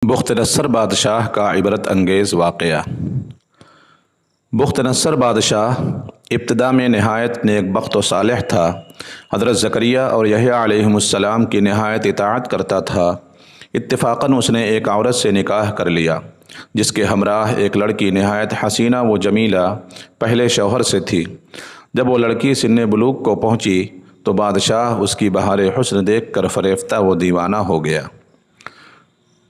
بخت نصر بادشاہ کا عبرت انگیز واقعہ۔ بخت نصر بادشاہ ابتدا میں نہایت نیک بخت و صالح تھا۔ حضرت زکریا اور یحییٰ علیہم السلام کی نہایت اطاعت کرتا تھا۔ اتفاقاً اس نے ایک عورت سے نکاح کر لیا جس کے ہمراہ ایک لڑکی نہایت حسینہ و جمیلہ پہلے شوہر سے تھی۔ جب وہ لڑکی سن بلوغ کو پہنچی تو بادشاہ اس کی بہار حسن دیکھ کر فریفتہ و دیوانہ ہو گیا۔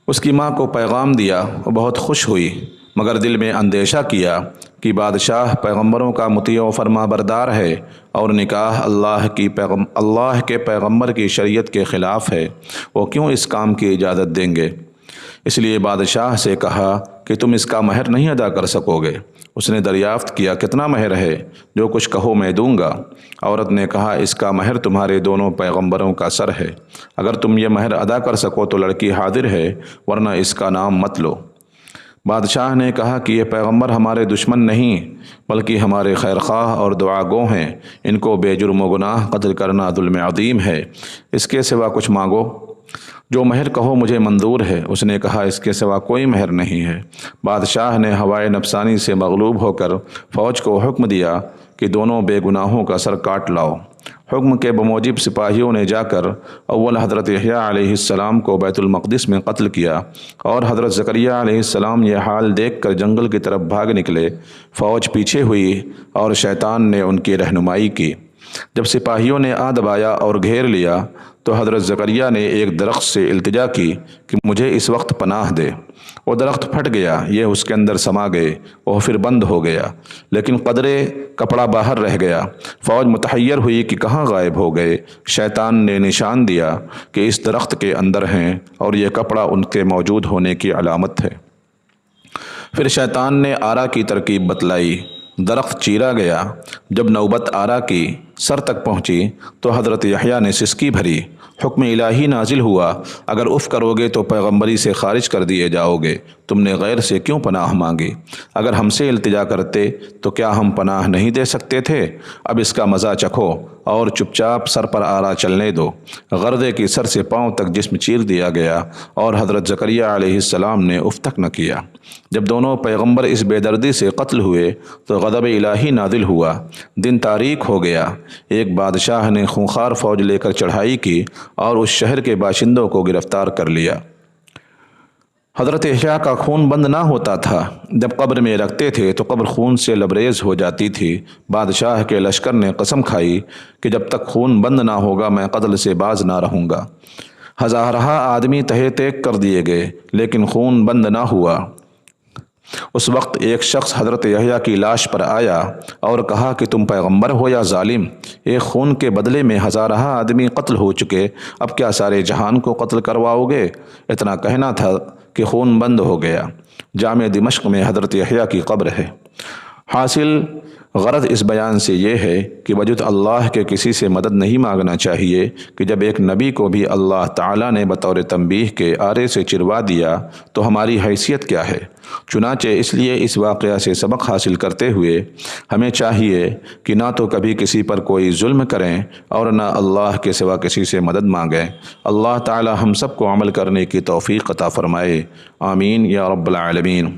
اس کی ماں کو پیغام دیا، وہ بہت خوش ہوئی، مگر دل میں اندیشہ کیا کہ بادشاہ پیغمبروں کا مطیع و فرما بردار ہے اور نکاح اللہ کے پیغمبر کی شریعت کے خلاف ہے، وہ کیوں اس کام کی اجازت دیں گے؟ اس لیے بادشاہ سے کہا کہ تم اس کا مہر نہیں ادا کر سکو گے۔ اس نے دریافت کیا، کتنا مہر ہے؟ جو کچھ کہو میں دوں گا۔ عورت نے کہا، اس کا مہر تمہارے دونوں پیغمبروں کا سر ہے۔ اگر تم یہ مہر ادا کر سکو تو لڑکی حاضر ہے، ورنہ اس کا نام مت لو۔ بادشاہ نے کہا کہ یہ پیغمبر ہمارے دشمن نہیں بلکہ ہمارے خیرخواہ اور دعا گو ہیں، ان کو بے جرم و گناہ قتل کرنا ظلم عظیم ہے، اس کے سوا کچھ مانگو۔ جو مہر کہو مجھے منظور ہے۔ اس نے کہا، اس کے سوا کوئی مہر نہیں ہے۔ بادشاہ نے ہوائے نفسانی سے مغلوب ہو کر فوج کو حکم دیا کہ دونوں بے گناہوں کا سر کاٹ لاؤ۔ حکم کے بموجب سپاہیوں نے جا کر اول حضرت یحییٰ علیہ السلام کو بیت المقدس میں قتل کیا اور حضرت زکریا علیہ السلام یہ حال دیکھ کر جنگل کی طرف بھاگ نکلے۔ فوج پیچھے ہوئی اور شیطان نے ان کی رہنمائی کی۔ جب سپاہیوں نے آ دبایا اور گھیر لیا تو حضرت زکریا نے ایک درخت سے التجا کی کہ مجھے اس وقت پناہ دے۔ وہ درخت پھٹ گیا، یہ اس کے اندر سما گئے، وہ پھر بند ہو گیا، لیکن قدرے کپڑا باہر رہ گیا۔ فوج متحیر ہوئی کہ کہاں غائب ہو گئے۔ شیطان نے نشان دیا کہ اس درخت کے اندر ہیں اور یہ کپڑا ان کے موجود ہونے کی علامت ہے۔ پھر شیطان نے آرا کی ترکیب بتلائی، درخت چیرا گیا۔ جب نوبت آرا کی سر تک پہنچی تو حضرت یحییٰ نے سسکی بھری۔ حکم الہی نازل ہوا، اگر اف کرو گے تو پیغمبری سے خارج کر دیے جاؤ گے۔ تم نے غیر سے کیوں پناہ مانگی؟ اگر ہم سے التجا کرتے تو کیا ہم پناہ نہیں دے سکتے تھے؟ اب اس کا مزہ چکھو اور چپ چاپ سر پر آرا چلنے دو۔ غردے کی سر سے پاؤں تک جسم چیر دیا گیا اور حضرت زکریا علیہ السلام نے اف تک نہ کیا۔ جب دونوں پیغمبر اس بے دردی سے قتل ہوئے تو غضب الہی نازل ہوا۔ دن تاریک ہو گیا۔ ایک بادشاہ نے خونخوار فوج لے کر چڑھائی کی اور اس شہر کے باشندوں کو گرفتار کر لیا۔ حضرت یحییٰ کا خون بند نہ ہوتا تھا۔ جب قبر میں رکھتے تھے تو قبر خون سے لبریز ہو جاتی تھی۔ بادشاہ کے لشکر نے قسم کھائی کہ جب تک خون بند نہ ہوگا میں قتل سے باز نہ رہوں گا۔ ہزارہا آدمی تہے تیگ کر دیے گئے لیکن خون بند نہ ہوا۔ اس وقت ایک شخص حضرت یحییٰ کی لاش پر آیا اور کہا کہ تم پیغمبر ہو یا ظالم؟ ایک خون کے بدلے میں ہزارہا آدمی قتل ہو چکے، اب کیا سارے جہان کو قتل کرواؤ گے؟ اتنا کہنا تھا کہ خون بند ہو گیا۔ جامع دمشق میں حضرت یحییٰ کی قبر ہے۔ حاصل غرض اس بیان سے یہ ہے کہ بجز اللہ کے کسی سے مدد نہیں مانگنا چاہیے کہ جب ایک نبی کو بھی اللہ تعالیٰ نے بطور تنبیہ کے آرے سے چروا دیا تو ہماری حیثیت کیا ہے؟ چنانچہ اس لیے اس واقعہ سے سبق حاصل کرتے ہوئے ہمیں چاہیے کہ نہ تو کبھی کسی پر کوئی ظلم کریں اور نہ اللہ کے سوا کسی سے مدد مانگیں۔ اللہ تعالیٰ ہم سب کو عمل کرنے کی توفیق عطا فرمائے، آمین یا رب العالمین۔